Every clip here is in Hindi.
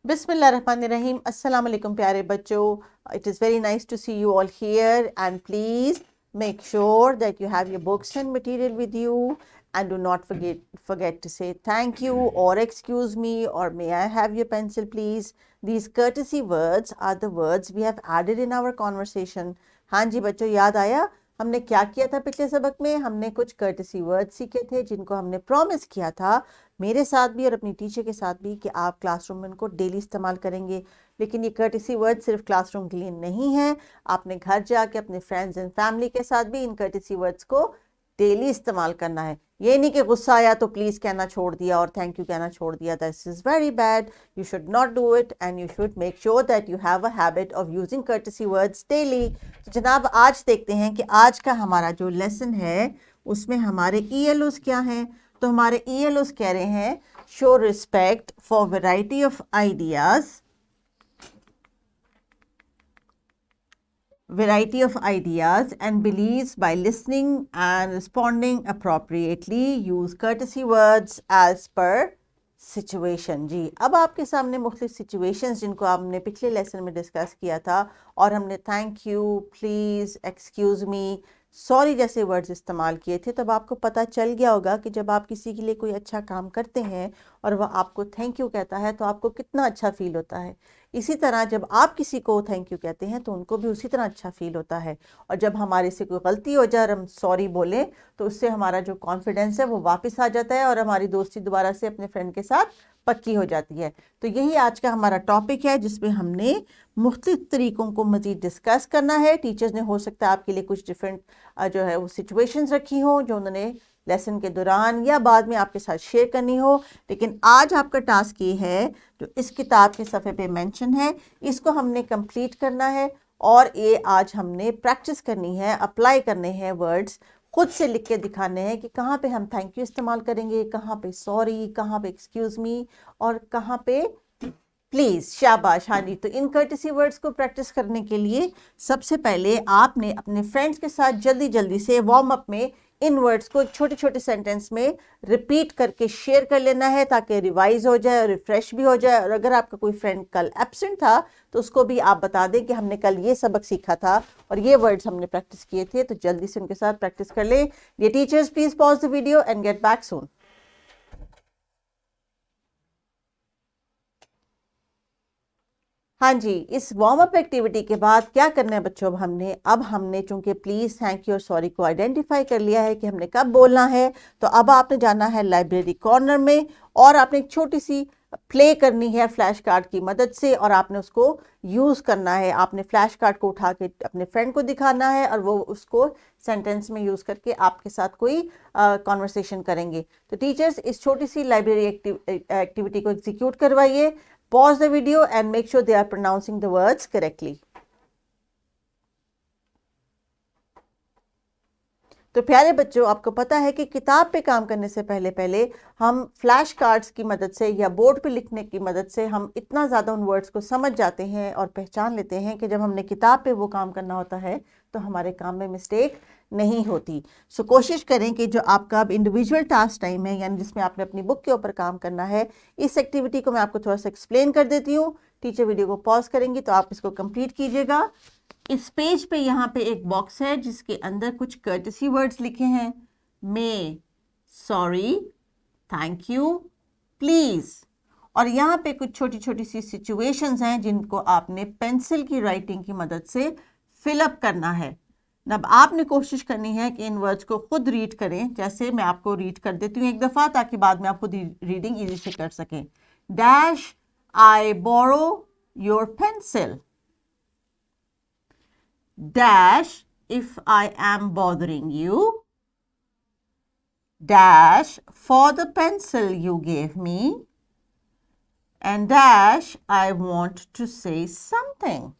Bismillahirrahmanirrahim. Assalamu alaikum प्यारे बच्चों. It is very nice to see you all here, and please make sure that you have your books and material with you, and do not forget to say thank you or excuse me or may I have your pencil please. These courtesy words are the words we have added in our conversation. हाँ जी बच्चों, याद आया हमने क्या किया था पिछले सबक में? हमने कुछ कर्टसी वर्ड सीखे थे जिनको हमने प्रॉमिस किया था मेरे साथ भी और अपनी टीचर के साथ भी कि आप क्लासरूम में उनको डेली इस्तेमाल करेंगे. लेकिन ये कर्टसी वर्ड सिर्फ क्लासरूम के लिए नहीं है, आपने घर जाके अपने फ्रेंड्स एंड फैमिली के साथ भी इन कर्टसी वर्ड्स को डेली इस्तेमाल करना है. ये नहीं कि गुस्सा आया तो प्लीज़ कहना छोड़ दिया और थैंक यू कहना छोड़ दिया. This is very bad. You should not do it and you should make sure that you have a habit of using courtesy words daily. तो जनाब आज देखते हैं कि आज का हमारा जो लेसन है उसमें हमारे ELOs क्या हैं. तो हमारे ELOs कह रहे हैं show respect for variety of ideas, variety of ideas and beliefs by listening and responding appropriately. Use courtesy words as per situation. जी, अब आपके सामने मुख्तलिफ सिचुएशंस जिनको आपने पिछले लेसन में डिस्कस किया था और हमने thank you, please, excuse me, sorry जैसे वर्ड्स इस्तेमाल किए थे. तब आपको पता चल गया होगा कि जब आप किसी के लिए कोई अच्छा काम करते हैं और वह आपको थैंक यू कहता है तो आपको कितना अच्छा फील होता है. इसी तरह जब आप किसी को थैंक यू कहते हैं तो उनको भी उसी तरह अच्छा फील होता है. और जब हमारे से कोई गलती हो जाए और हम सॉरी बोलें तो उससे हमारा जो कॉन्फिडेंस है वो वापस आ जाता है और हमारी दोस्ती दोबारा से अपने फ्रेंड के साथ पक्की हो जाती है. तो यही आज का हमारा टॉपिक है जिसमें हमने मुख्तलिफ तरीक़ों को मज़ीद डिस्कस करना है. टीचर्स ने हो सकता है आपके लिए कुछ डिफरेंट जो है वो सिचुएशंस रखी हों जो उन्होंने लेसन के दौरान या बाद में आपके साथ शेयर करनी हो. लेकिन आज आपका टास्क ये है जो इस किताब के सफ़े पे मेंशन है इसको हमने कंप्लीट करना है और ये आज हमने प्रैक्टिस करनी है, अप्लाई करने हैं वर्ड्स, खुद से लिख के दिखाने हैं कि कहाँ पे हम थैंक यू इस्तेमाल करेंगे, कहाँ पे सॉरी, कहाँ पे एक्सक्यूज़ मी और कहाँ पे प्लीज़. शाबाश. हाँ जी, तो इन कर्टसी वर्ड्स को प्रैक्टिस करने के लिए सबसे पहले आपने अपने फ्रेंड्स के साथ जल्दी जल्दी से वार्म अप में इन वर्ड्स को छोटे छोटे सेंटेंस में रिपीट करके शेयर कर लेना है ताकि रिवाइज हो जाए और रिफ्रेश भी हो जाए. और अगर आपका कोई फ्रेंड कल एब्सेंट था तो उसको भी आप बता दें कि हमने कल ये सबक सीखा था और ये वर्ड्स हमने प्रैक्टिस किए थे. तो जल्दी से उनके साथ प्रैक्टिस कर लें. ये teachers please pause the video and get back soon. हाँ जी, इस वार्म अप एक्टिविटी के बाद क्या करना है बच्चों? अब हमने चूंकि प्लीज़, थैंक यू और सॉरी को आइडेंटिफाई कर लिया है कि हमने कब बोलना है, तो अब आपने जाना है लाइब्रेरी कॉर्नर में और आपने एक छोटी सी प्ले करनी है फ्लैश कार्ड की मदद से और आपने उसको यूज़ करना है. आपने फ्लैश कार्ड को उठा के अपने फ्रेंड को दिखाना है और वो उसको सेंटेंस में यूज़ करके आपके साथ कोई कॉन्वर्सेशन करेंगे. तो टीचर्स इस छोटी सी लाइब्रेरी एक्टिविटी को एग्जीक्यूट करवाइए. Pause the video and make sure they are pronouncing the words correctly. तो प्यारे बच्चों, आपको पता है कि किताब पे काम करने से पहले पहले हम फ्लैश कार्ड्स की मदद से या बोर्ड पे लिखने की मदद से हम इतना ज़्यादा उन वर्ड्स को समझ जाते हैं और पहचान लेते हैं कि जब हमने किताब पे वो काम करना होता है तो हमारे काम में मिस्टेक नहीं होती. सो कोशिश करें कि जो आपका अब इंडिविजुअल टास्क टाइम है यानी जिसमें आपने अपनी बुक के ऊपर काम करना है, इस एक्टिविटी को मैं आपको थोड़ा सा एक्सप्लेन कर देती हूँ. टीचर वीडियो को पॉज करेंगी तो आप इसको कंप्लीट कीजिएगा. इस पेज पे यहाँ पे एक बॉक्स है जिसके अंदर कुछ कर्टसी वर्ड्स लिखे हैं. मे, सॉरी, थैंक यू, प्लीज़. और यहाँ पे कुछ छोटी छोटी सी सिचुएशंस हैं जिनको आपने पेंसिल की राइटिंग की मदद से फिलअप करना है. अब आपने कोशिश करनी है कि इन वर्ड्स को खुद रीड करें. जैसे मैं आपको रीड कर देती हूँ एक दफ़ा ताकि बाद में आप खुद रीडिंग इजी से कर सकें. Dash, I borrow your pencil. Dash, if I am bothering you. Dash, for the pencil you gave me. And dash, I want to say something.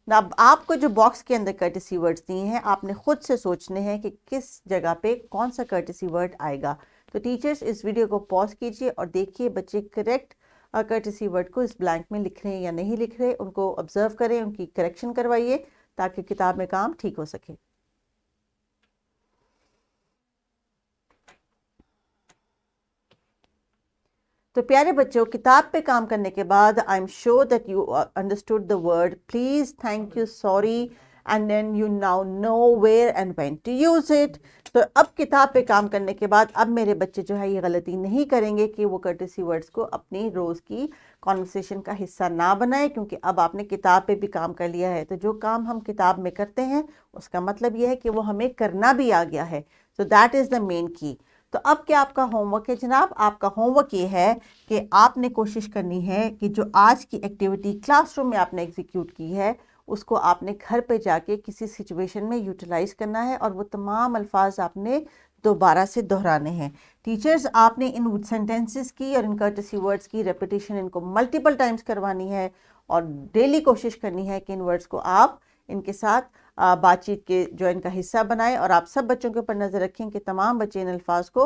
अब आपको जो बॉक्स के अंदर कर्टसी वर्ड्स दिए हैं आपने खुद से सोचने हैं कि किस जगह पे कौन सा कर्टसी वर्ड आएगा. तो टीचर्स इस वीडियो को पॉज कीजिए और देखिए बच्चे करेक्ट कर्टसी वर्ड को इस ब्लैंक में लिख रहे हैं या नहीं लिख रहे. उनको ऑब्जर्व करें, उनकी करेक्शन करवाइए ताकि किताब में काम ठीक हो सके. तो तो प्यारे बच्चों, किताब पे काम करने के बाद I am sure that you understood the word please, thank you, sorry, and then you now know where and when to use it. तो अब किताब पे काम करने के बाद अब मेरे बच्चे जो है ये गलती नहीं करेंगे कि वो कर्टेसी वर्ड्स को अपनी रोज़ की कॉन्वर्सेशन का हिस्सा ना बनाए, क्योंकि अब आपने किताब पे भी काम कर लिया है। तो जो काम हम किताब में करते हैं उसका मतलब ये है कि वो हमें करना भी आ गया है। So that is the main की। तो अब क्या आपका होमवर्क है जनाब? आपका होमवर्क ये है कि आपने कोशिश करनी है कि जो आज की एक्टिविटी क्लासरूम में आपने एग्जीक्यूट की है उसको आपने घर पे जाके किसी सिचुएशन में यूटिलाइज करना है, और वो तमाम अल्फाज आपने दोबारा से दोहराने हैं। टीचर्स, आपने इन सेंटेंसेस की और इन कर्टेसी वर्ड्स की रेपिटेशन इनको मल्टीपल टाइम्स करवानी है, और डेली कोशिश करनी है कि इन वर्ड्स को आप इनके साथ बातचीत के जो इनका हिस्सा बनाएं। और आप सब बच्चों के ऊपर नज़र रखें कि तमाम बच्चे इन अल्फाज को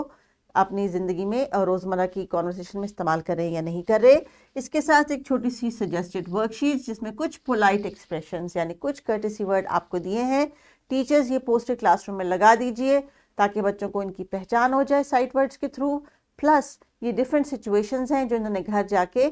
अपनी ज़िंदगी में और रोज़मर्रा की कॉन्वर्सेशन में इस्तेमाल कर रहे हैं या नहीं कर रहे। इसके साथ एक छोटी सी सजेस्टेड वर्कशीट जिसमें कुछ पोलाइट एक्सप्रेशंस यानी कुछ कर्टेसी वर्ड आपको दिए हैं। टीचर्स ये पोस्टर क्लासरूम में लगा दीजिए ताकि बच्चों को इनकी पहचान हो जाए साइट वर्ड्स के थ्रू। प्लस ये डिफरेंट सिचुएशंस हैं जो इन्होंने घर जाके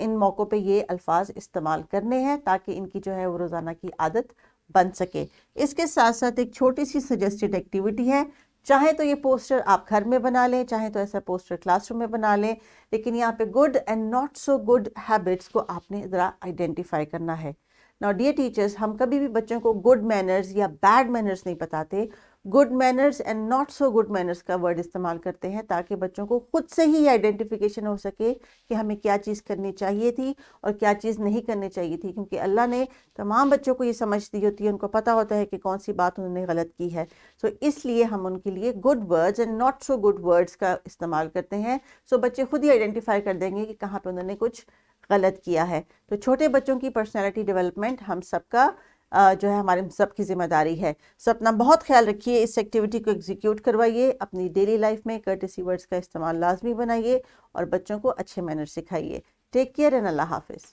इन मौक़ों पे ये अल्फाज इस्तेमाल करने हैं ताकि इनकी जो है वो रोज़ाना की आदत बन सके। इसके साथ साथ एक छोटी सी सजेस्टेड एक्टिविटी है, चाहे तो ये पोस्टर आप घर में बना लें, चाहे तो ऐसा पोस्टर क्लासरूम में बना लें, लेकिन यहाँ पे good and not so good habits को आपने ज़रा आइडेंटिफाई करना है। नाउ डियर टीचर्स, हम कभी भी बच्चों को गुड मैनर्स या बैड मैनर्स नहीं बताते, good manners and not so good manners का वर्ड इस्तेमाल करते हैं ताकि बच्चों को खुद से ही आइडेंटिफिकेशन हो सके कि हमें क्या चीज़ करनी चाहिए थी और क्या चीज़ नहीं करनी चाहिए थी, क्योंकि अल्लाह ने तमाम बच्चों को ये समझ दी होती है, उनको पता होता है कि कौन सी बात उन्होंने गलत की है। सो इसलिए हम उनके लिए good words and not so good words का इस्तेमाल करते हैं। सो बच्चे खुद ही आइडेंटिफाई कर देंगे कि कहाँ पर उन्होंने कुछ गलत किया है। तो छोटे बच्चों की पर्सनैलिटी डेवलपमेंट हम सबका जो है हमारे सबकी जिम्मेदारी है। सो अपना बहुत ख्याल रखिए, इस एक्टिविटी को एग्जीक्यूट करवाइए, अपनी डेली लाइफ में कर्टेसी वर्ड्स का इस्तेमाल लाजमी बनाइए और बच्चों को अच्छे मैनर सिखाइए। टेक केयर एंड अल्लाह हाफिज़।